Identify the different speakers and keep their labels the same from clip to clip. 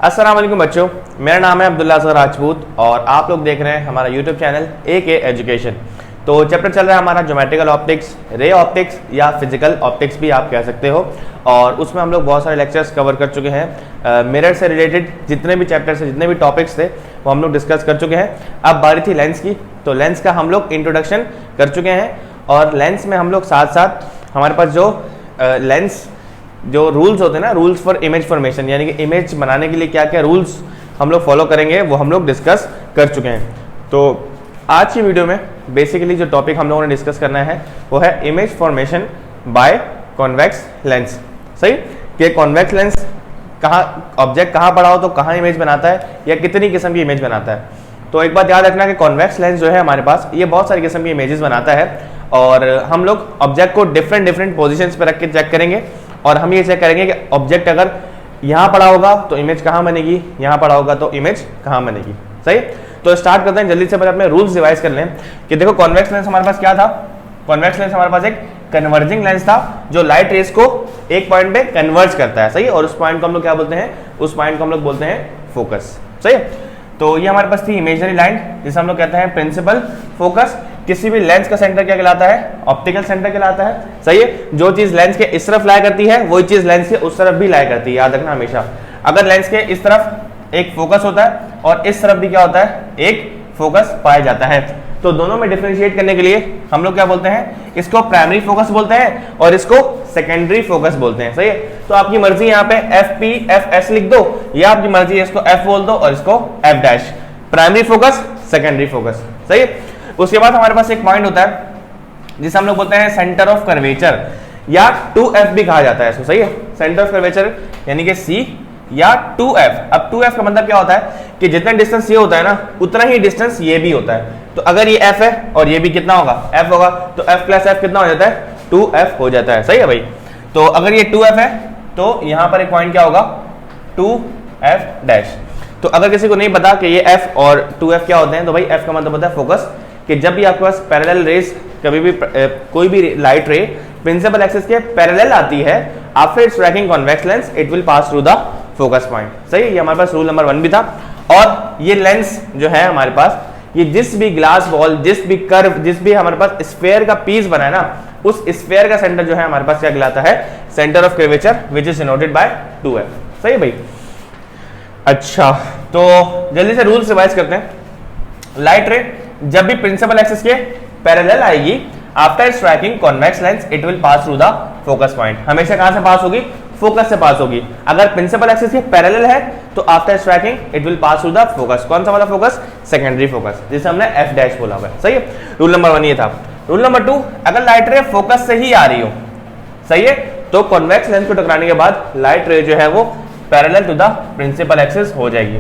Speaker 1: अस्सलाम वालेकुम बच्चों, मेरा नाम है अब्दुल्ला असगर राजपूत और आप लोग देख रहे हैं हमारा यूट्यूब चैनल AK एजुकेशन। तो चैप्टर चल रहा है हमारा ज्योमेट्रिकल ऑप्टिक्स, रे ऑप्टिक्स या फिजिकल ऑप्टिक्स भी आप कह सकते हो। और उसमें हम लोग बहुत सारे लेक्चर्स कवर कर चुके हैं। मिरर से रिलेटेड जितने भी चैप्टर्स से जितने भी टॉपिक्स थे वो हम लोग डिस्कस कर चुके हैं। अब बारी थी लेंस की, तो लेंस का हम लोग इंट्रोडक्शन कर चुके हैं और लेंस में हम लोग साथ साथ हमारे पास जो लेंस जो रूल्स होते हैं ना, रूल्स फॉर इमेज फॉर्मेशन, यानी कि इमेज बनाने के लिए क्या क्या रूल्स हम लोग फॉलो करेंगे वो हम लोग डिस्कस कर चुके हैं। तो आज की वीडियो में बेसिकली जो टॉपिक हम लोगों ने डिस्कस करना है वो है image formation by convex lens. सही कि कॉन्वेक्स लेंस कहाँ, ऑब्जेक्ट कहाँ पड़ा हो तो कहाँ इमेज बनाता है या कितनी किस्म की इमेज बनाता है। तो एक बात याद रखना कि कॉन्वेक्स लेंस जो है हमारे पास ये बहुत सारी किस्म की इमेजेस बनाता है और हम लोग ऑब्जेक्ट को डिफरेंट पोजिशंस पे रख के चेक करेंगे और हम ये चेक करेंगे कि ऑब्जेक्ट अगर यहाँ पड़ा होगा तो इमेज कहाँ बनेगी, यहाँ पड़ा होगा तो इमेज कहाँ बनेगी। सही, तो स्टार्ट करते हैं जल्दी से। पहले अपने रूल्स रिवाइज कर लें कि देखो कॉन्वेक्स लेंस हमारे पास क्या था। कॉन्वेक्स लेंस हमारे पास एक कन्वर्जिंग लेंस था जो लाइट रेस को एक पॉइंट पे कन्वर्ज करता है। सही, और उस पॉइंट को हम लोग क्या बोलते हैं, उस पॉइंट को हम लोग बोलते हैं फोकस। सही, तो ये हमारे पास थी इमेजनरी लाइन जिसे हम लोग कहते हैं प्रिंसिपल फोकस। किसी भी लेंस का सेंटर क्या कहलाता है, ऑप्टिकल सेंटर कहलाता है। सही है, जो चीज लेंस के इस तरफ लाई करती है वही चीज लेंस के उस तरफ भी लाई करती है, याद रखना हमेशा। अगर लेंस के इस तरफ एक फोकस होता है और इस तरफ भी क्या होता है, एक फोकस पाया जाता है, तो दोनों में डिफरेंशिएट करने के लिए हम लोग क्या बोलते हैं, इसको प्राइमरी फोकस बोलते हैं और इसको सेकेंडरी फोकस बोलते हैं। सही है, तो आपकी मर्जी यहाँ पे FP FS लिख दो या आपकी मर्जी है इसको F बोल दो और इसको F dash. Primary focus, secondary focus. सही है, उसके बाद हमारे पास एक पॉइंट होता है जिसे हम लोग बोलते हैं सेंटर ऑफ कर्वेचर या 2F भी कहा जाता है इसको। सही है, सेंटर ऑफ कर्वेचर यानी कि C या 2F। अब 2F का मतलब क्या होता है कि जितना डिस्टेंस ये होता है ना उतना ही डिस्टेंस ये भी होता है। तो अगर ये F है और ये भी कितना होगा, F होगा, तो F प्लस F कितना हो जाता है, 2F हो जाता है। सही है भाई, तो अगर ये 2F है तो यहाँ पर एक पॉइंट क्या होगा, 2F डैश। तो अगर किसी को नहीं पता कि ये F और 2F क्या होते हैं तो भाई F का मतलब होता है फोकस, कि जब भी आपके पास पैरेलल रेस कभी भी कोई भी लाइट रे प्रिंसिपल एक्सिस के पैरेलल आती है, after striking convex lens it will pass through the focus point. सही, ये हमारे पास रूल नंबर 1 भी था। और ये लेंस जो है हमारे पास, ये जिस भी ग्लास बॉल, जिस भी कर्व, जिस भी हमारे पास स्फेयर का पीस बना है ना, उस स्फेयर का सेंटर जो है हमारे पास क्या कहलाता है, centre of curvature which is denoted by 2F। सही है भाई। अच्छा, तो जल्दी से रूल्स रिवाइज करते हैं। लाइट रे जब भी प्रिंसिपल एक्सिस के पैरेलल आएगी, after striking convex lens it will pass through the focus point. हमेशा कहां से पास होगी, फोकस से पास होगी। अगर प्रिंसिपल एक्सिस के पैरेलल है तो after striking it will pass through the focus. कौन सा वाला फोकस, सेकेंडरी फोकस, जिसे हमने F डैश बोला हुआ है। सही है, रूल नंबर 1 ये था। रूल नंबर 2, अगर लाइट रे फोकस से ही आ रही हो, सही है, तो कॉन्वेक्स लेंस को टकराने के बाद लाइट रे जो है वो parallel to the principal axis हो जाएगी।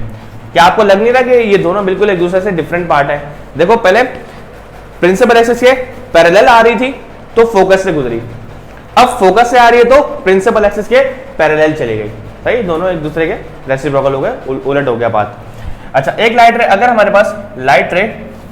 Speaker 1: क्या आपको लग नहीं रहा कि ये दोनों बिल्कुल एक दूसरे से डिफरेंट पार्ट है। देखो पहले प्रिंसिपल एक्सिस के पैरेलल आ रही थी तो फोकस से गुजरी, अब फोकस से आ रही है तो प्रिंसिपल एक्सिस के पैरेलल चली गई। सही, दोनों एक दूसरे के रेसिप्रोकल हो गए, उलट हो गया बात। अच्छा, एक लाइट रे, अगर हमारे पास लाइट रे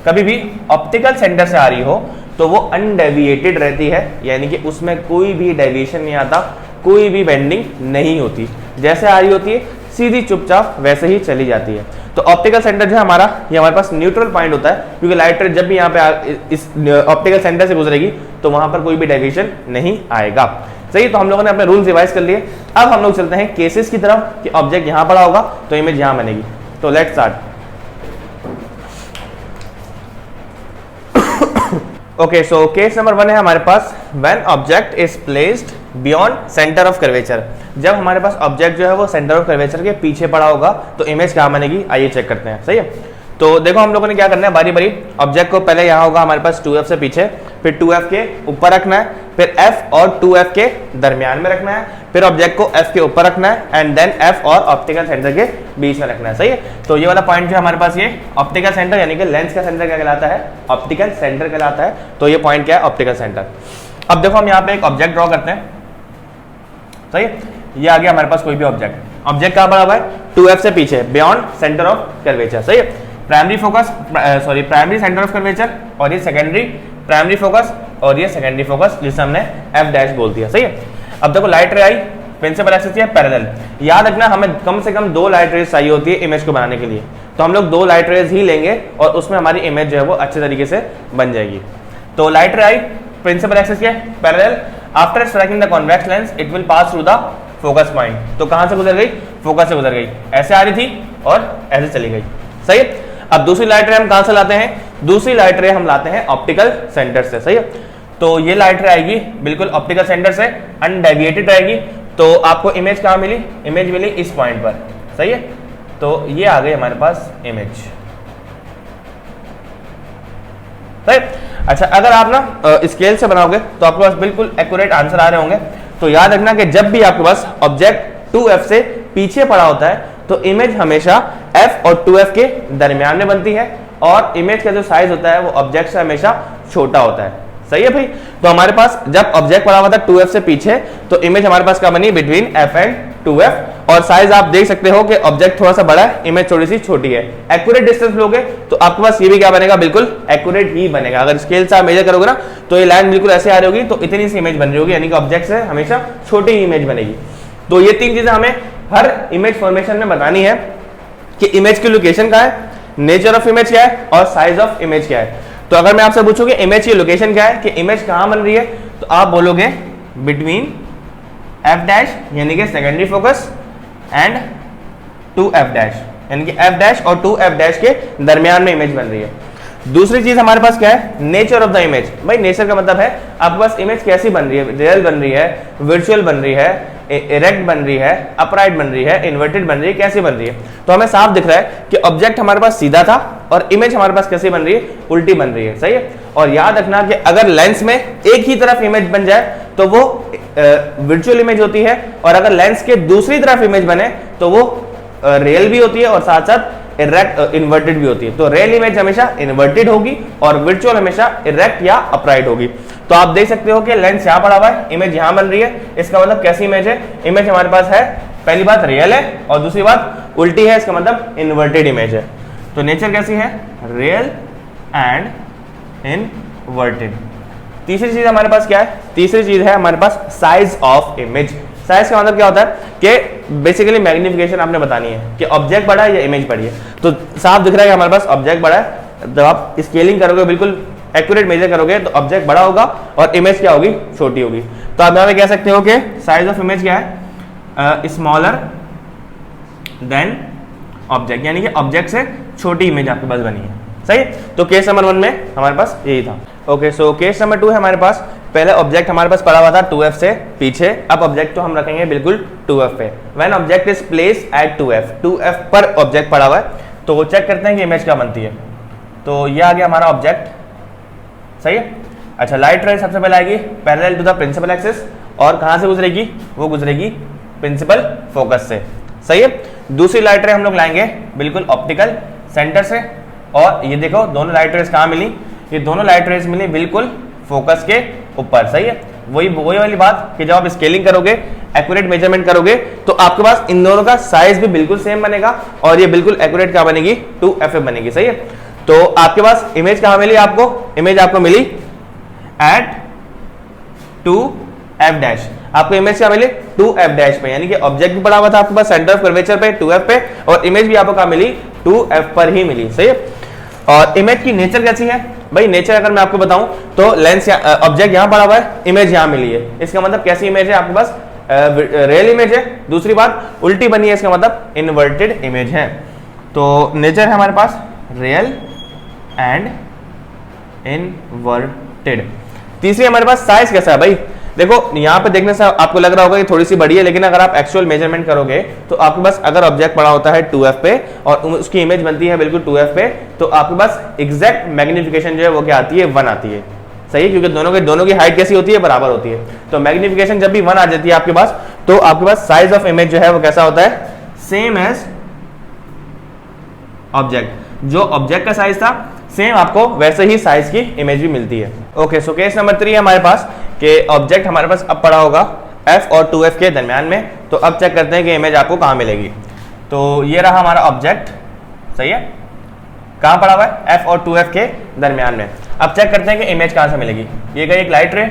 Speaker 1: कभी भी ऑप्टिकल सेंटर से आ रही हो तो वो अनडेविएटेड रहती है, यानी कि उसमें कोई भी डेविएशन नहीं आता, कोई भी बेंडिंग नहीं होती, जैसे आ रही होती है सीधी चुपचाप वैसे ही चली जाती है। तो ऑप्टिकल सेंटर जो है हमारा, ये हमारे पास न्यूट्रल पॉइंट होता है, क्योंकि लाइट रे जब भी यहाँ पे इस ऑप्टिकल सेंटर से गुजरेगी तो वहां पर कोई भी डेविएशन नहीं आएगा। सही, तो हम लोगों ने अपने रूल्स रिवाइज कर लिए। अब हम लोग चलते हैं केसेस की तरफ कि ऑब्जेक्ट यहाँ पड़ा होगा तो इमेज यहाँ बनेगी। तो let's start. Okay, so case number 1 है हमारे पास, when object is placed beyond centre of curvature. जब हमारे पास ऑब्जेक्ट जो है वो सेंटर ऑफ कर्वेचर के पीछे पड़ा होगा तो इमेज कहाँ बनेगी, आइए चेक करते हैं। सही है, तो देखो हम लोगों ने क्या करना है, बारी बारी ऑब्जेक्ट को पहले यहाँ होगा हमारे पास 2F से पीछे, फिर 2F के ऊपर रखना है, फिर F और 2F के दरमियान में रखना है, फिर ऑब्जेक्ट को F के ऊपर रखना है एंड देन F और ऑप्टिकल सेंटर के बीच में रखना है। सही है, तो ये वाला पॉइंट जो हमारे पास, ये ऑप्टिकल सेंटर यानी कि लेंस का सेंटर क्या कहलाता है, ऑप्टिकल सेंटर कहलाता है। तो ये पॉइंट क्या है, ऑप्टिकल सेंटर। अब देखो हम यहाँ पे एक ऑब्जेक्ट ड्रॉ करते हैं। सही है, ये आ गया हमारे पास कोई भी ऑब्जेक्ट। ऑब्जेक्ट कहाँ पड़ा हुआ है, 2F से पीछे, बियॉन्ड सेंटर ऑफ कर्वेचर। सही है, primary focus, sorry primary centre of curvature, और ये सेकेंडरी प्राइमरी फोकस और ये सेकेंडरी फोकस जिसे हमने F डैश बोल दिया। सही है, अब देखो लाइट रे आई प्रिंसिपल एक्सिस या पैरेलल। याद रखना हमें कम से कम 2 लाइट रेज चाहिए होती है इमेज को बनाने के लिए, तो हम लोग 2 लाइट रेज ही लेंगे और उसमें हमारी इमेज जो है वो अच्छे तरीके से बन जाएगी। तो लाइट रे आई प्रिंसिपल एक्सिस के parallel, after striking the convex lens it will pass through the focus point. तो कहां से गुजर गई? फोकस से गुजर गई, ऐसे आ रही थी और ऐसे चली गई, सही है। अब दूसरी लाइट रे हम कहां से लाते हैं? दूसरी लाइट रे हम लाते हैं ऑप्टिकल सेंटर से, सही है। तो ये लाइट रे आएगी बिल्कुल ऑप्टिकल सेंटर से, अनडेविएटेड रहेगी। तो आपको इमेज कहां मिली? इमेज मिली इस पॉइंट पर, सही है। तो ये आ गई हमारे पास इमेज, सही। अच्छा, अगर आप ना स्केल से बनाओगे तो आपके पास बिल्कुल एक्यूरेट आंसर आ रहे होंगे। तो याद रखना कि जब भी आपके पास ऑब्जेक्ट 2f से पीछे पड़ा होता है तो इमेज हमेशा f और 2f के दरमियान में बनती है, और इमेज का जो साइज होता है वो ऑब्जेक्ट से हमेशा छोटा होता है, सही है भाई। तो हमारे पास जब ऑब्जेक्ट पड़ा हुआ था 2f से पीछे तो इमेज हमारे पास क्या बनी? Between f and 2f। और साइज आप देख सकते हो कि ऑब्जेक्ट थोड़ा सा बड़ा है, इमेज थोड़ी सी छोटी है। एक्यूरेट डिस्टेंस लोगे तो आपके पास ये भी क्या बनेगा? बिल्कुल एक्यूरेट ही बनेगा। अगर स्केल से आप मेजर करोगे ना तो ये लाइन बिल्कुल ऐसे आ रही होगी, तो इतनी सी इमेज बन रही होगी, यानी कि ऑब्जेक्ट से हमेशा छोटी ही इमेज बनेगी। तो ये 3 चीजें हमें हर इमेज फॉर्मेशन में बतानी है कि इमेज की लोकेशन क्या है, नेचर ऑफ इमेज क्या है और साइज ऑफ इमेज क्या है। तो अगर मैं आपसे पूछूं कि इमेज की लोकेशन क्या है, कि इमेज कहां बन रही है, तो आप बोलोगे बिटवीन f डैश यानी कि secondary focus and 2f dash, यानी कि f डैश और 2f डैश के दरमियान में इमेज बन रही है। दूसरी चीज हमारे पास क्या है? Nature of the image. भाई नेचर का मतलब है आपके पास इमेज कैसी बन रही है, रियल बन रही है, वर्चुअल बन रही है, इरेक्ट बन रही है, अपराइट बन रही है, इन्वर्टेड बन रही है, कैसी बन रही है। तो हमें साफ दिख रहा है कि ऑब्जेक्ट हमारे पास सीधा था और इमेज हमारे पास कैसी बन रही है? उल्टी बन रही है, सही है। और याद रखना कि अगर लेंस में एक ही तरफ इमेज बन जाए तो वो वर्चुअल इमेज होती है, और अगर लेंस के दूसरी तरफ इमेज बने तो वो रियल भी होती है और साथ साथ इरेक्ट इन्वर्टेड भी होती है। तो रियल इमेज हमेशा इन्वर्टेड होगी और वर्चुअल हमेशा इरेक्ट या अपराइट होगी। तो आप देख सकते हो कि लेंस यहाँ पड़ा हुआ है, इमेज यहाँ बन रही है, इसका मतलब कैसी इमेज है? इमेज हमारे पास है, पहली बात रियल है और दूसरी बात उल्टी है, इसका मतलब इन्वर्टेड इमेज है। तो नेचर कैसी है? Real and inverted. तीसरी चीज हमारे पास क्या है? तीसरी चीज है हमारे पास साइज ऑफ इमेज। साइज का मतलब क्या होता है कि बेसिकली मैग्निफिकेशन आपने बतानी है कि ऑब्जेक्ट बड़ा है या इमेज बड़ी है। तो साफ दिख रहा है कि हमारे पास ऑब्जेक्ट बड़ा है। जब आप स्केलिंग करोगे, बिल्कुल एक्यूरेट मेजर करोगे, तो ऑब्जेक्ट बड़ा होगा और इमेज क्या होगी? छोटी होगी। तो आप यहाँ पे कह सकते हो कि साइज ऑफ इमेज क्या है? स्मॉलर देन ऑब्जेक्ट, यानी कि ऑब्जेक्ट से छोटी इमेज आपके पास बनी है, सही। तो केस नंबर 1 में हमारे पास यही था। ओके, सो केस नंबर 2 है हमारे पास, पहले ऑब्जेक्ट हमारे पास पड़ा हुआ था 2f से पीछे, अब ऑब्जेक्ट तो हम रखेंगे बिल्कुल 2f पे। When object is place at 2f पर ऑब्जेक्ट पड़ा हुआ है, तो चेक करते हैं कि इमेज क्या बनती है। तो ये आ गया हमारा ऑब्जेक्ट, सही है। अच्छा, लाइट रे सबसे पहले आएगी parallel to the principal axis, और कहां से गुजरेगी? वो गुजरेगी प्रिंसिपल फोकस से, सही है। दूसरी लाइट रे हम लोग लाएंगे बिल्कुल ऑप्टिकल सेंटर से, और ये देखो दोनों लाइट रेज कहां मिली? ये दोनों लाइट रेज मिली बिल्कुल फोकस के ऊपर, सही है। वही वाली बात कि जब आप स्केलिंग करोगे, एक्यूरेट मेजरमेंट करोगे, तो आपके पास इन दोनों का साइज भी बिल्कुल सेम बनेगा और ये बिल्कुल एक्यूरेट क्या बनेगी? 2f बनेगी, सही है। तो आपके पास इमेज कहां मिली आपको? इमेज आपको मिली एट 2f डैश। आपको इमेज क्या मिली? 2f डैश पे, यानी कि ऑब्जेक्ट भी पड़ा हुआ था आपके पास सेंटर ऑफ कर्वेचर पे 2f पे, और इमेज भी आपको कहां मिली? 2f पर ही मिली, सही है। और इमेज की नेचर कैसी है? भाई नेचर अगर मैं आपको बताऊं तो लेंस ऑब्जेक्ट यहां पड़ा हुआ है, इमेज यहां मिली है, इसका मतलब कैसी इमेज है आपके पास? रियल इमेज है। दूसरी बात उल्टी बनी है, इसका मतलब इन्वर्टेड इमेज है। तो नेचर है हमारे पास रियल एंड इनवर्टेड। तीसरी हमारे पास साइज कैसा है? भाई देखो यहाँ पे देखने से आपको लग रहा होगा कि थोड़ी सी बड़ी है, लेकिन अगर आप एक्चुअल मेजरमेंट करोगे तो आपके पास अगर ऑब्जेक्ट पड़ा होता है 2f पे और उसकी इमेज बनती है बिल्कुल 2f पे, तो आपके पास एग्जैक्ट मैग्निफिकेशन जो है वो क्या आती है? 1 आती है, सही है, क्योंकि दोनों की हाइट कैसी होती है? बराबर होती है। तो मैग्निफिकेशन जब भी 1 आ जाती है आपके पास, तो आपके पास साइज ऑफ इमेज जो है वो कैसा होता है? Same as object. जो ऑब्जेक्ट का साइज था सेम आपको वैसे ही साइज की इमेज भी मिलती है। ओके, सो केस नंबर 3 हमारे पास कि ऑब्जेक्ट हमारे पास अब पड़ा होगा f और 2f के दरमियान में। तो अब चेक करते हैं कि इमेज आपको कहां मिलेगी। तो ये रहा हमारा ऑब्जेक्ट, सही है, कहां पड़ा हुआ है? f और 2f के दरमियान में। अब चेक करते हैं कि इमेज कहां से मिलेगी। ये गई एक लाइट रे,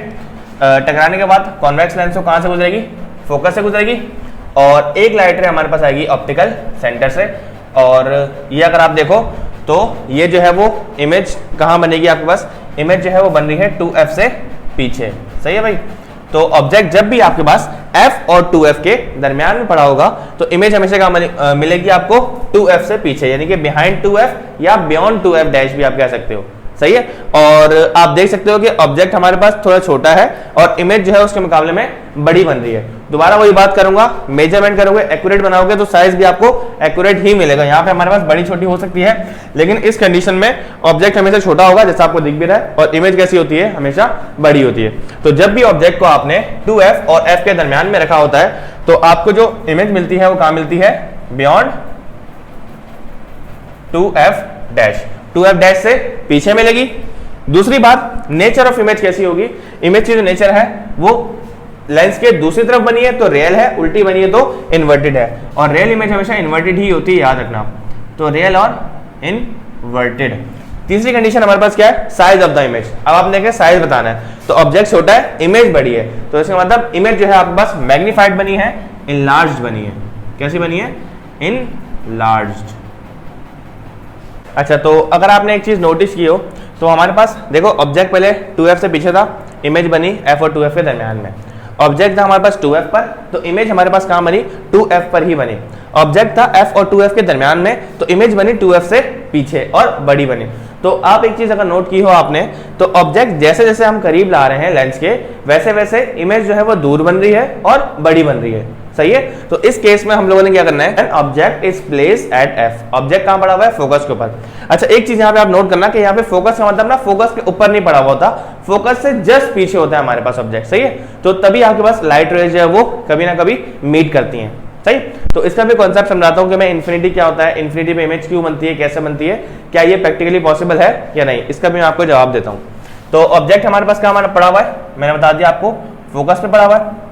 Speaker 1: टकराने के बाद कॉन्वेक्स लेंस को कहां से गुजरेगी? फोकस से गुजरेगी, और एक लाइट रे हमारे पास आएगी ऑप्टिकल सेंटर से। और ये अगर आप देखो तो ये जो है वो इमेज कहाँ बनेगी आपके पास, इमेज जो है वो बन रही है 2f से पीछे, सही है भाई। तो ऑब्जेक्ट जब भी आपके पास f और 2f के दरमियान में पड़ा होगा तो इमेज हमेशा कहाँ मिलेगी आपको, 2f से पीछे, यानी कि बिहाइंड 2f या बियॉन्ड 2f डैश भी आप कह सकते हो, सही है। और आप देख सकते हो कि ऑब्जेक्ट हमारे पास थोड़ा छोटा है और इमेज जो है उसके मुकाबले में बड़ी बन रही है। दोबारा वही बात करूंगा, मेजरमेंट करोगे, एक्यूरेट बनाओगे तो साइज भी आपको एक्यूरेट ही मिलेगा। यहाँ पे हमारे पास बड़ी छोटी हो सकती है, लेकिन इस कंडीशन में ऑब्जेक्ट हमेशा छोटा होगा जैसा आपको दिख भी रहा है, और इमेज कैसी होती है, हमेशा बड़ी होती है। तो जब भी ऑब्जेक्ट को आपने 2f और f के दरमियान में रखा होता है तो आपको जो इमेज मिलती है वो कहाँ मिलती है, beyond 2f dash, 2f dash से पीछे मिलेगी। दूसरी बात, नेचर ऑफ इमेज कैसी होगी, इमेज की जो नेचर है वो लेंस के दूसरी तरफ बनी है तो रियल है, उल्टी बनी है तो इन्वर्टेड है, और रियल इमेज हमेशा इन्वर्टेड ही होती है, याद रखना। तो रियल और इन्वर्टेड। तीसरी कंडीशन हमारे पास क्या है, साइज ऑफ द इमेज। अब आपने देखा साइज बताना है, तो ऑब्जेक्ट छोटा है, इमेज बड़ी है, तो इसका मतलब इमेज जो है आपके पास मैग्नीफाइड बनी है, इनलार्ज्ड बनी है। कैसी बनी है, इनलार्ज्ड। अच्छा, तो अगर आपने एक चीज नोटिस की हो तो हमारे पास देखो ऑब्जेक्ट पहले 2f से पीछे था, इमेज बनी f और 2f के दरमियान में। ऑब्जेक्ट था हमारे पास 2f पर तो इमेज हमारे पास कहाँ बनी, 2f पर ही बनी। ऑब्जेक्ट था f और 2f के दरमियान में तो इमेज बनी 2f से पीछे और बड़ी बनी। तो आप एक चीज अगर नोट की हो आपने, तो ऑब्जेक्ट जैसे जैसे हम करीब ला रहे हैं लेंस के, वैसे वैसे इमेज जो है वो दूर बन रही है और बड़ी बन रही है, सही है। तो इस केस में हम लोगों ने क्या करना है, an object is placed at f, object कहां पड़ा हुआ है, फोकस के ऊपर। अच्छा, एक चीज यहाँ पे आप नोट करना कि यहाँ पे फोकस का मतलब ना फोकस के ऊपर नहीं पड़ा हुआ होता, फोकस से जस्ट पीछे होता है हमारे पास ऑब्जेक्ट, सही है। तो तभी आपके पास लाइट रेज है वो कभी ना कभी मीट करती हैं, सही। तो इसका भी कॉन्सेप्ट समझाता हूं कि मैं इन्फिनिटी क्या होता है, इन्फिनिटी पे इमेज क्यों बनती है, कैसे बनती है, क्या ये प्रैक्टिकली पॉसिबल है या नहीं, इसका भी मैं आपको जवाब देता हूं। तो ऑब्जेक्ट हमारे पास कहां पड़ा हुआ है, मैंने बता दिया आपको, फोकस पे पड़ा हुआ है,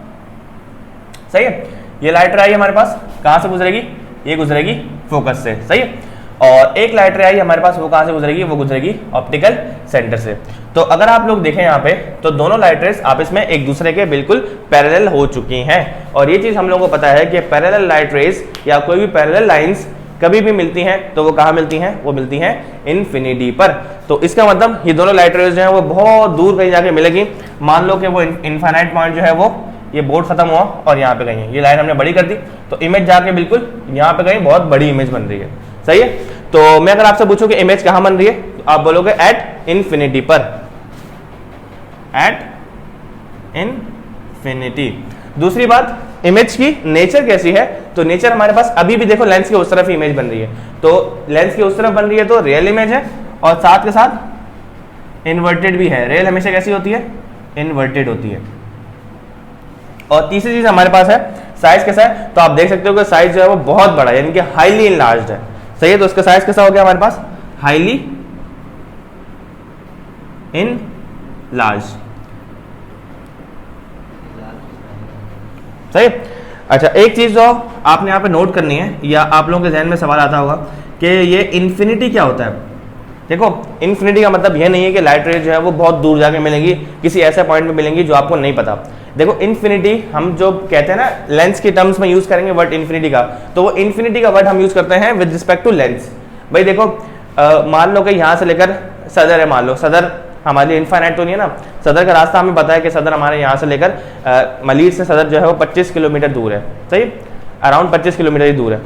Speaker 1: सही है। ये लाइट रे आई हमारे पास कहां से गुजरेगी, ये गुजरेगी फोकस से, सही है। और एक लाइट रे आई हमारे पास, वो कहां से गुजरेगी, वो गुजरेगी ऑप्टिकल सेंटर से। तो अगर आप लोग देखें यहाँ पे तो दोनों लाइट रेस आपस में एक दूसरे के बिल्कुल पैरेलल हो चुकी हैं, और ये चीज हम लोगों को पता है कि पैरेलल लाइट रेस या कोई भी पैरेलल लाइंस कभी भी मिलती हैं तो वो कहाँ मिलती हैं, वो मिलती हैं इन्फिनिटी पर। तो इसका मतलब ये दोनों लाइट रेस जो है वो बहुत दूर कहीं जाके मिलेगी। मान लो कि वो इनफाइनाइट पॉइंट जो है वो ये बोर्ड खत्म हुआ और यहाँ पे गई है, ये लाइन हमने बड़ी कर दी तो इमेज जाके बिल्कुल यहाँ पे गई, बहुत बड़ी इमेज बन रही है, सही है। तो मैं अगर आपसे पूछूं कि इमेज कहाँ बन रही है, तो आप बोलोगे एट इन्फिनिटी पर, एट इन्फिनिटी। दूसरी बात, इमेज की नेचर कैसी है, तो नेचर हमारे पास अभी भी देखो लेंस के उस तरफ ही इमेज बन रही है, तो लेंस के उस तरफ बन रही है तो रियल इमेज है, और साथ के साथ इन्वर्टेड भी है। रियल हमेशा कैसी होती है, इन्वर्टेड होती है। और तीसरी चीज हमारे पास है साइज कैसा है, तो आप देख सकते हो कि साइज जो है वो बहुत बड़ा है, यानी कि हाईली इनलार्ज्ड है, सही है। तो इसका साइज कैसा हो गया हमारे पास, हाईली इनलार्ज्ड, सही। अच्छा, एक चीज जो आपने यहाँ पे नोट करनी है या आप लोगों के जहन में सवाल आता होगा कि ये इन्फिनिटी क्या होता है। देखो, इन्फिनिटी का मतलब ये नहीं है कि लाइट रेज जो है वो बहुत दूर जाके मिलेंगी, किसी ऐसे पॉइंट पे मिलेंगी जो आपको नहीं पता। देखो, इन्फिनिटी हम जो कहते हैं ना लेंस के टर्म्स में यूज करेंगे वर्ड इन्फिनिटी का, तो वो इन्फिनिटी का वर्ड हम यूज करते हैं विद रिस्पेक्ट टू लेंस। भाई देखो, मान लो कि यहाँ से लेकर सदर है, मान लो सदर हमारे लिए इनफाइनाइट तो नहीं है ना, सदर का रास्ता हमें पता है कि सदर हमारे यहाँ से लेकर मलीर से सदर जो है वो 25 किलोमीटर दूर है, सही, अराउंड 25 किलोमीटर ही दूर है।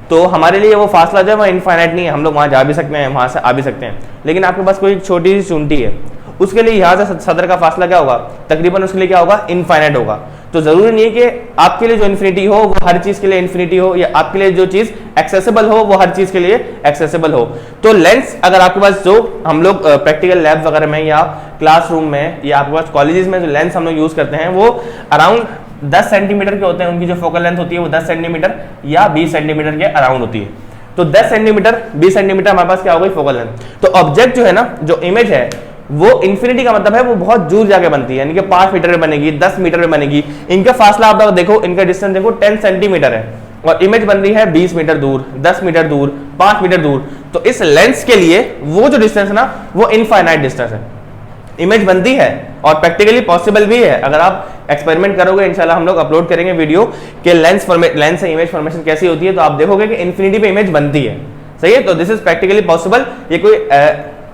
Speaker 1: तो हमारे लिए वो फासला जो है वो इनफाइनाइट नहीं है, हम लोग वहाँ जा भी सकते हैं, वहाँ से आ भी सकते हैं। लेकिन आपके पास कोई छोटी सी चूंटी है, उसके लिए यहाँ से सदर का फासला क्या होगा, तकरीबन उसके लिए क्या होगा, इनफाइनाइट होगा। तो जरूरी नहीं है कि आपके लिए जो इन्फिनिटी हो वो हर चीज के लिए इन्फिनिटी हो, या आपके लिए जो चीज एक्सेसिबल हो वो हर चीज के लिए एक्सेसिबल हो। तो लेंस अगर आपके पास, जो हम लोग प्रैक्टिकल लैब वगैरह में या क्लासरूम में या आपके पास कॉलेजेस में जो लेंस हम लोग यूज करते हैं वो अराउंड 10 सेंटीमीटर के होते हैं, उनकी जो फोकल लेंथ होती है वो 10 सेंटीमीटर या 20 सेंटीमीटर के अराउंड होती है। तो 10 सेंटीमीटर 20 सेंटीमीटर हमारे पास क्या हो गई, फोकल लेंथ। तो ऑब्जेक्ट जो है ना, जो इमेज है वो इन्फिनिटी का मतलब है वो बहुत दूर जाके बनती है, यानी कि 5 मीटर में बनेगी, 10 मीटर में बनेगी। इनका फासला आप देखो, इनका डिस्टेंस देखो 10 सेंटीमीटर है, और इमेज बन रही है 20 मीटर दूर, 10 मीटर दूर, 5 मीटर दूर। तो इस लेंस के लिए वो जो डिस्टेंस ना वो इनफाइनाइट डिस्टेंस है, इमेज बनती है और प्रैक्टिकली पॉसिबल भी है। अगर आप एक्सपेरिमेंट करोगे, इंशाल्लाह हम लोग अपलोड करेंगे वीडियो कि लेंस से इमेज फॉर्मेशन कैसी होती है, तो आप देखोगे कि इन्फिनिटी पे इमेज बनती है। सही है, तो दिस इज प्रैक्टिकली पॉसिबल। ये कोई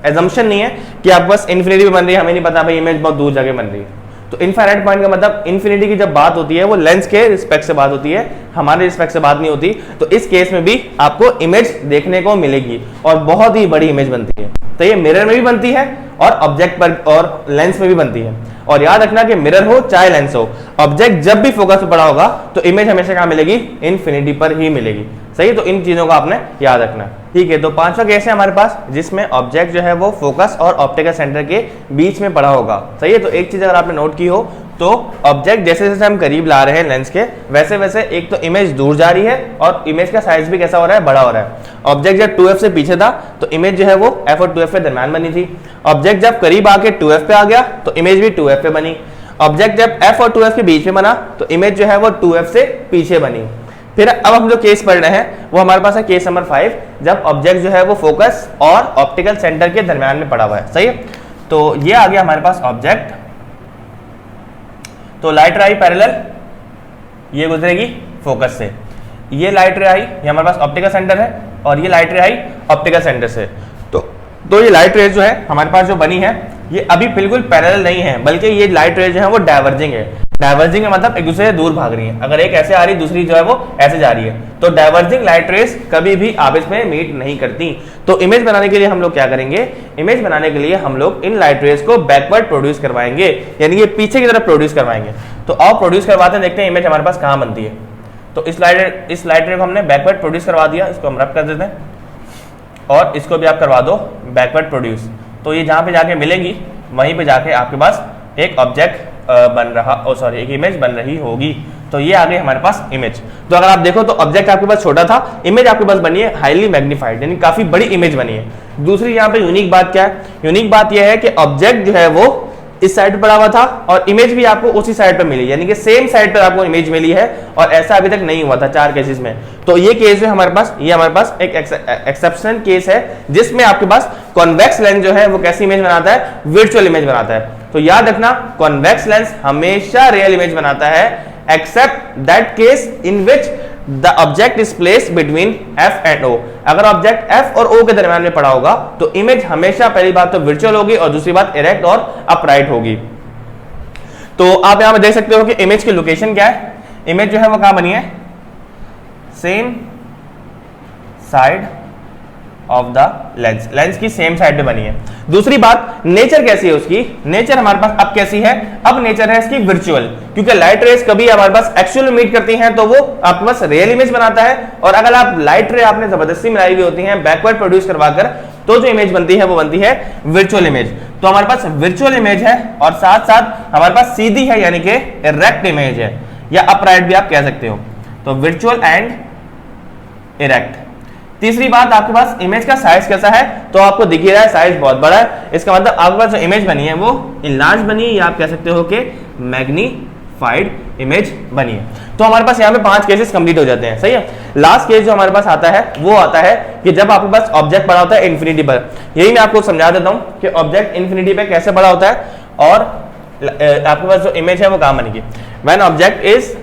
Speaker 1: एजम्पशन नहीं है कि आप बस इन्फिनिटी पे बन रही है, हमें नहीं पता भाई इमेज बहुत दूर जाके बन रही है। तो इनफाइनाइट पॉइंट का मतलब इन्फिनिटी की जब बात होती है वो लेंस के रिस्पेक्ट से बात होती है, हमारे रिस्पेक्ट से बात नहीं होती। तो इस केस में भी आपको इमेज देखने को मिलेगी और बहुत ही बड़ी इमेज बनती है। तो ये मिरर में भी बनती है और ऑब्जेक्ट पर और लेंस में भी बनती है। और याद रखना कि मिरर हो चाहे लेंस हो, ऑब्जेक्ट जब भी फोकस पे पड़ा होगा तो इमेज हमेशा कहाँ मिलेगी? इन्फिनिटी पर ही मिलेगी। सही, तो इन चीजों का आपने याद रखना। ठीक है, तो पांचवा केस है हमारे पास जिसमें ऑब्जेक्ट जो है वो फोकस और ऑप्टिकल सेंटर के बीच में पड़ा होगा। सही है, तो एक चीज अगर आपने नोट की हो तो ऑब्जेक्ट जैसे जैसे हम करीब ला रहे हैं लेंस के, वैसे वैसे एक तो इमेज दूर जा रही है और इमेज का साइज भी कैसा हो रहा है? बड़ा हो रहा है। ऑब्जेक्ट जब 2f से पीछे था तो इमेज जो है वो f और 2f के दरम्यान बनी थी। ऑब्जेक्ट जब करीब आके 2f पे आ गया तो इमेज भी 2f पे बनी। ऑब्जेक्ट जब f और 2f के बीच में बना तो इमेज जो है वो 2f से पीछे बनी। फिर अब हम जो केस पढ़ रहे हैं वो हमारे पास है केस नंबर 5, जब ऑब्जेक्ट जो है वो फोकस और ऑप्टिकल सेंटर के दरम्यान में पड़ा हुआ है। सही है, तो ये आ गया हमारे पास ऑब्जेक्ट। तो लाइट रे आई पैरेलल, ये गुजरेगी फोकस से। ये लाइट रे आई, ये हमारे पास ऑप्टिकल सेंटर है और ये लाइट रे आई ऑप्टिकल सेंटर से। तो ये लाइट रेज जो है हमारे पास जो बनी है ये अभी बिल्कुल पैरेलल नहीं है, बल्कि ये लाइट रेज जो है वो डाइवर्जिंग है। डाइवर्जिंग का मतलब एक दूसरे से दूर भाग रही है। अगर एक ऐसे आ रही दूसरी जो है वो ऐसे जा रही है, तो डाइवर्जिंग लाइट रेज कभी भी आपस में मीट नहीं करती। तो इमेज बनाने के लिए हम लोग क्या करेंगे? इमेज बनाने के लिए हम लोग इन लाइट रेज को बैकवर्ड प्रोड्यूस करवाएंगे, यानी कि पीछे की तरफ प्रोड्यूस करवाएंगे। तो आप प्रोड्यूस करवाते हैं, देखते हैं इमेज हमारे पास कहाँ बनती है। तो इस लाइट रे को हमने बैकवर्ड प्रोड्यूस करवा दिया, इसको हम रब कर देते हैं और इसको भी आप करवा दो बैकवर्ड प्रोड्यूस। तो ये जहाँ पे जाके मिलेंगी वहीं पे जाके आपके पास एक ऑब्जेक्ट एक इमेज बन रही होगी। तो ये आ गई हमारे पास इमेज। तो अगर आप देखो तो ऑब्जेक्ट आपके पास छोटा था, इमेज आपके पास बनी है हाईली मैग्नीफाइड, यानी काफी बड़ी इमेज बनी है। दूसरी यहाँ पे यूनिक बात क्या है? यूनिक बात यह है कि ऑब्जेक्ट जो है वो इस साइड पर पड़ा हुआ था और इमेज भी आपको उसी साइड पर मिली, यानी कि सेम साइड पर आपको इमेज मिली है और ऐसा अभी तक नहीं हुआ था 4 केसेस में। तो ये केस जो हमारे पास, ये हमारे पास एक एक्सेप्शनल केस है जिसमें आपके पास कॉन्वेक्स लेंस जो है वो कैसी इमेज बनाता है? वर्चुअल इमेज बनाता है। तो याद रखना, कॉन्वेक्स लेंस हमेशा रियल इमेज बनाता है, except that case in which the object is placed between f and o। अगर ऑब्जेक्ट f और o के दरम्यान में पड़ा होगा तो इमेज हमेशा पहली बात तो वर्चुअल होगी और दूसरी बात इरेक्ट और अपराइट होगी। तो आप यहां पे देख सकते हो कि इमेज की लोकेशन क्या है। इमेज जो है वो कहां बनी है? Same side of the lens, lens की सेम साइड पे बनी है। दूसरी बात, नेचर कैसी है उसकी? नेचर हमारे पास अब कैसी है? अब नेचर है इसकी वर्चुअल, क्योंकि लाइट रेस कभी हमारे पास एक्चुअल मीट करती हैं तो वो आपके पास रियल इमेज बनाता है, और अगर आप लाइट रे आपने जबरदस्ती मिलाई हुई होती हैं बैकवर्ड प्रोड्यूस करवाकर, तो जो इमेज बनती है वो बनती है वर्चुअल इमेज। तो हमारे पास वर्चुअल इमेज है और साथ साथ हमारे पास सीधी है, यानी कि इरेक्ट इमेज है, या अपराइट भी आप कह सकते हो। तो वर्चुअल एंड इरेक्ट। तीसरी बात, आपके पास इमेज का साइज कैसा है? तो आपको दिख ही रहा है साइज बहुत बड़ा है। इसका मतलब आपके पास जो इमेज बनी है वो इनलार्ज बनी है, या आप कह सकते हो कि मैग्नीफाइड इमेज बनी है। तो हमारे पास यहाँ पे 5 केसेस कंप्लीट हो जाते हैं। सही है। लास्ट केस जो हमारे पास आता है वो आता है कि जब आपके पास ऑब्जेक्ट पड़ा होता है इन्फिनिटी पर। यही मैं आपको समझा देता हूँ कि ऑब्जेक्ट इन्फिनिटी पे कैसे पड़ा होता है और आपके पास जो इमेज है वो कहाँ बनेगी। When object is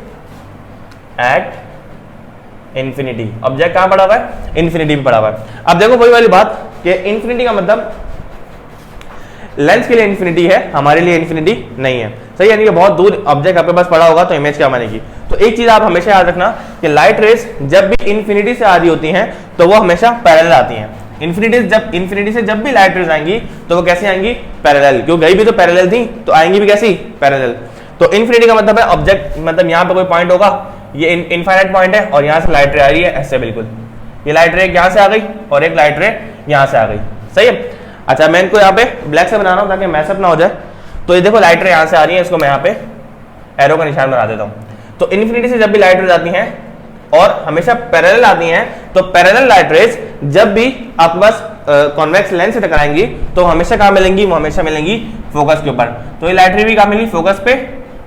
Speaker 1: at infinity, object कहां पड़ा हुआ है? इन्फिनिटी पे पड़ा हुआ है। अब देखो वही वाली बात कि इन्फिनिटी का मतलब लेंस के लिए इन्फिनिटी है, हमारे लिए इन्फिनिटी नहीं है। सही, यानी कि बहुत दूर ऑब्जेक्ट आपके पास पड़ा होगा तो इमेज क्या बनेगी। तो एक चीज आप हमेशा याद रखना कि लाइट रेस जब भी इन्फिनिटी से आ रही होती हैं तो वो हमेशा पैरेलल आती हैं। इन्फिनिटी से जब भी लाइट रेस आएंगी तो वो कैसे आएंगी? पैरेलल, क्यों गई भी तो पैरेलल थी तो आएंगी भी कैसी? पैरेलल। तो इन्फिनिटी का मतलब है ऑब्जेक्ट, मतलब यहाँ पे कोई पॉइंट होगा, ये इनफाइनाइट पॉइंट है और यहाँ से लाइट रे आ रही है ऐसे, बिल्कुल ये लाइट रे यहाँ से आ गई और एक लाइट रे यहाँ से आ गई। सही है। अच्छा, मैं इनको यहाँ पे ब्लैक से बना रहा हूँ ताकि मैसअप ना हो जाए। तो ये देखो लाइट रे यहाँ से आ रही है, इसको मैं यहाँ पे एरो का निशान बना देता हूँ। तो इन्फिनिटी से जब भी लाइट रेज आती हैं और हमेशा पैरेलल आती हैं, तो पैरेलल लाइट रेज जब भी आपके पास कॉन्वेक्स लेंस से टकराएंगी तो हमेशा कहाँ मिलेंगी? वो हमेशा मिलेंगी फोकस के ऊपर। तो ये लाइट रे भी कहाँ मिली? फोकस पे,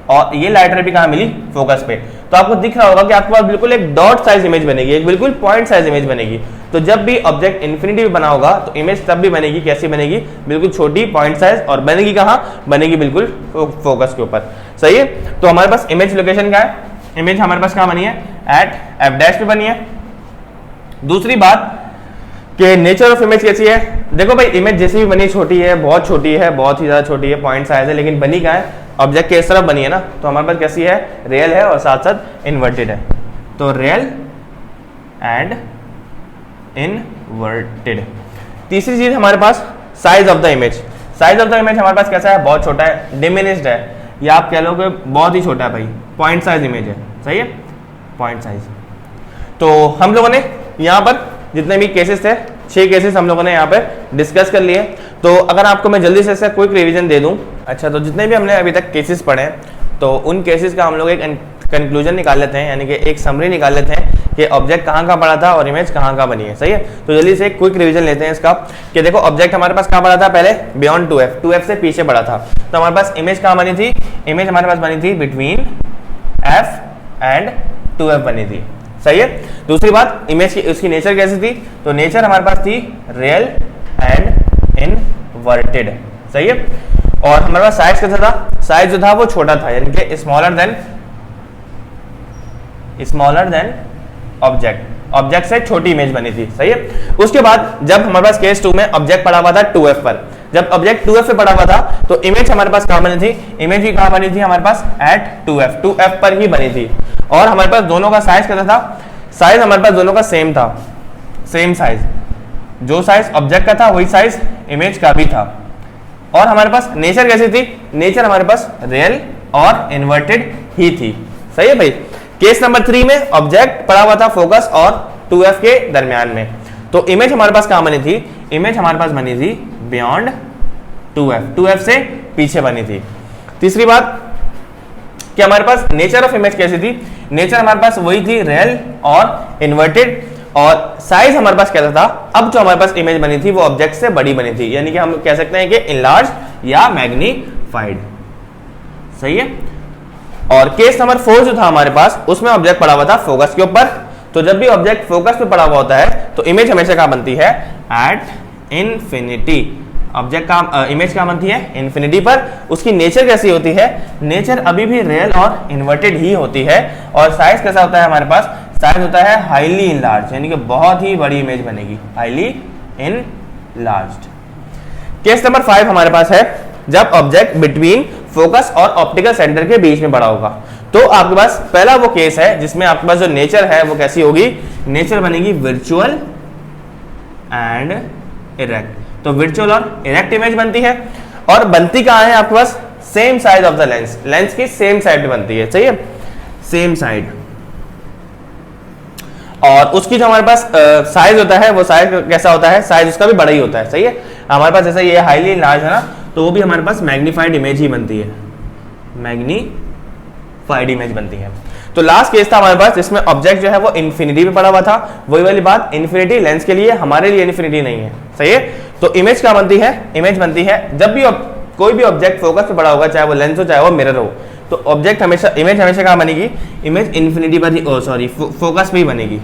Speaker 1: और ये लाइट रे भी कहाँ मिली? फोकस पे। तो आपको दिख रहा होगा कि आपके पास बिल्कुल एक डॉट साइज इमेज बनेगी, एक बिल्कुल पॉइंट साइज इमेज बनेगी। तो जब भी ऑब्जेक्ट इन्फिनिटी पे बना होगा तो इमेज तब भी बनेगी, कैसी बनेगी, बिल्कुल छोटी पॉइंट साइज, और बनेगी कहाँ, बनेगी बिल्कुल फोकस के ऊपर। सही है। तो हमारे पास इमेज लोकेशन क्या है, इमेज हमारे पास कहाँ बनी है, एट एफ डैश पे बनी है। दूसरी बात कि नेचर ऑफ इमेज कैसी है, देखो भाई इमेज जैसी भी बनी छोटी है, बहुत छोटी है, बहुत ही ज्यादा छोटी है, पॉइंट साइज है, लेकिन बनी क्या है, ऑब्जेक्ट के इस तरफ बनी है ना, तो हमारे पास कैसी है, रियल है और साथ साथ इन्वर्टेड है। तो रियल एंड इनवर्टेड। तीसरी चीज हमारे पास size of the image. Size of the image हमारे पास कैसा है, बहुत छोटा है, डिमिनिश्ड है, या आप कह लो कि बहुत ही छोटा है भाई, पॉइंट साइज इमेज है। सही है, पॉइंट साइज। तो हम लोगों ने यहाँ पर जितने भी केसेस थे, 6 केसेस हम लोगों ने यहाँ पे डिस्कस कर लिए। तो अगर आपको मैं जल्दी से क्विक रिवीजन दे दूं, अच्छा, तो जितने भी हमने अभी तक केसेस पढ़े तो उन केसेस का हम लोग एक कंक्लूजन निकाल लेते हैं, यानी कि एक समरी निकाल लेते हैं कि ऑब्जेक्ट कहाँ का पड़ा था और इमेज कहाँ का बनी है। सही है। तो जल्दी से एक क्विक रिवीजन लेते हैं इसका कि देखो ऑब्जेक्ट हमारे पास कहाँ पड़ा था, पहले बियॉन्ड 2f, 2f से पीछे पड़ा था। तो हमारे पास इमेज कहाँ बनी थी, इमेज हमारे पास बनी थी बिटवीन f एंड 2f बनी थी। सही है। दूसरी बात, इमेज की उसकी नेचर कैसी थी, तो नेचर हमारे पास थी रियल एंड इनवर्टेड। सही है। और हमारे पास साइज कैसा था, साइज जो था वो छोटा था, यानी कि स्मॉलर देन ऑब्जेक्ट, ऑब्जेक्ट से छोटी इमेज बनी थी। सही है। उसके बाद जब हमारे पास केस 2 में ऑब्जेक्ट पड़ा हुआ था 2f पर, जब ऑब्जेक्ट 2f पे पड़ा हुआ था तो इमेज हमारे पास कहां बनी थी, इमेज भी कहां बनी थी, हमारे पास एट 2f पर ही बनी थी। और हमारे पास दोनों का साइज कैसा था, साइज हमारे पास दोनों का सेम था, सेम साइज, जो साइज ऑब्जेक्ट का था वही साइज इमेज का भी था। और हमारे पास नेचर कैसी थी, नेचर हमारे पास रियल और इन्वर्टेड ही थी। सही है भाई। केस नंबर 3 में ऑब्जेक्ट पड़ा हुआ था फोकस और 2f के दरमियान में, तो इमेज हमारे पास कहां बनी थी, इमेज हमारे पास बनी थी बियॉन्ड 2f से पीछे बनी थी। तीसरी बात कि हमारे पास नेचर ऑफ इमेज कैसी थी, नेचर हमारे पास वही थी रियल और इन्वर्टेड, और साइज हमारे पास कैसा था, अब जो हमारे पास इमेज बनी थी वो ऑब्जेक्ट से बड़ी बनी थी, यानी कि हम कह सकते हैं कि इनलार्ज या मैग्नीफाइड। सही है। और केस नंबर 4 जो था हमारे पास, उसमें ऑब्जेक्ट पड़ा हुआ था फोकस के ऊपर। तो जब भी ऑब्जेक्ट फोकस पे पड़ा हुआ होता है तो इमेज हमेशा कहां बनती है, एट इन्फिनिटी। ऑब्जेक्ट का इमेज कहां बनती है, इन्फिनिटी पर। उसकी नेचर कैसी होती है, नेचर अभी भी रियल और इन्वर्टेड ही होती है। और साइज कैसा होता है हमारे पास, साइज होता है हाईली इनलार्ज, यानी कि बहुत ही बड़ी इमेज बनेगी, हाईली इनलार्ज्ड। केस नंबर 5 हमारे पास है जब ऑब्जेक्ट बिटवीन फोकस और ऑप्टिकल सेंटर के बीच में पड़ा होगा। तो आपके पास पहला वो केस है जिसमें आपके पास जो नेचर है वो कैसी होगी, नेचर बनेगी वर्चुअल एंड इरेक्ट। तो वर्चुअल और इरेक्ट इमेज बनती है, और बनती कहां है आपके पास, same side of the lens, lens की सेम साइड पे बनती है। सही है, सेम साइड। और उसकी जो हमारे पास साइज होता है वो साइज कैसा होता है, साइज उसका भी बड़ा ही होता है। सही है। हमारे पास जैसे ये हाईली लार्ज है ना, तो वो भी हमारे पास मैग्नीफाइड इमेज ही बनती है, मैग्नीफाइड इमेज बनती है। तो लास्ट केस था हमारे पास जिसमें ऑब्जेक्ट जो है वो इन्फिनिटी पे पड़ा हुआ था। वही वाली बात, इन्फिनिटी लेंस के लिए, हमारे लिए इन्फिनिटी नहीं है। सही है। तो इमेज क्या बनती है, इमेज बनती है जब भी कोई भी ऑब्जेक्ट फोकस पे पड़ा होगा, चाहे वो लेंस हो चाहे वो मिरर हो, तो ऑब्जेक्ट हमेशा, इमेज हमेशा कहां बनेगी, इमेज इन्फिनिटी पर ही, सॉरी फोकस पे ही बनेगी।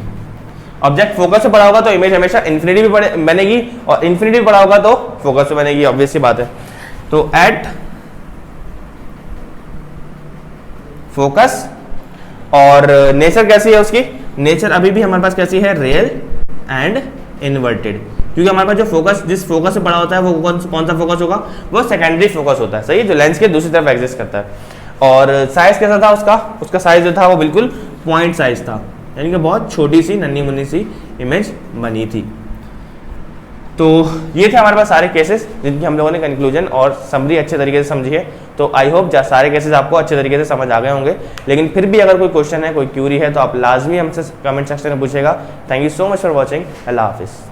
Speaker 1: ऑब्जेक्ट फोकस पे पड़ा होगा तो इमेज हमेशा इन्फिनिटी पे बनेगी, और इन्फिनिटी पे पड़ा होगा तो फोकस पे बनेगी, ऑब्वियस सी बात है। तो एट फोकस, और नेचर कैसी है उसकी, नेचर अभी भी हमारे पास कैसी है, रियल एंड इन्वर्टेड, क्योंकि हमारे पास जो फोकस, जिस फोकस से पड़ा होता है वो कौन सा फोकस होगा, वो सेकेंडरी फोकस होता है। सही, जो लेंस के दूसरी तरफ एग्जिस्ट करता है। और साइज कैसा था उसका साइज जो था वो बिल्कुल पॉइंट साइज था, यानी कि बहुत छोटी सी नन्ही मुन्नी सी इमेज बनी थी। तो ये थे हमारे पास सारे केसेस जिनकी हम लोगों ने कंक्लूजन और समरी अच्छे तरीके से समझी है। तो आई होप सारे केसेस आपको अच्छे तरीके से समझ आ गए होंगे, लेकिन फिर भी अगर कोई क्वेश्चन है, कोई क्यूरी है, तो आप लाजमी हमसे कमेंट सेक्शन में पूछेगा। Thank you so much for watching. अल्लाह हाफिज़।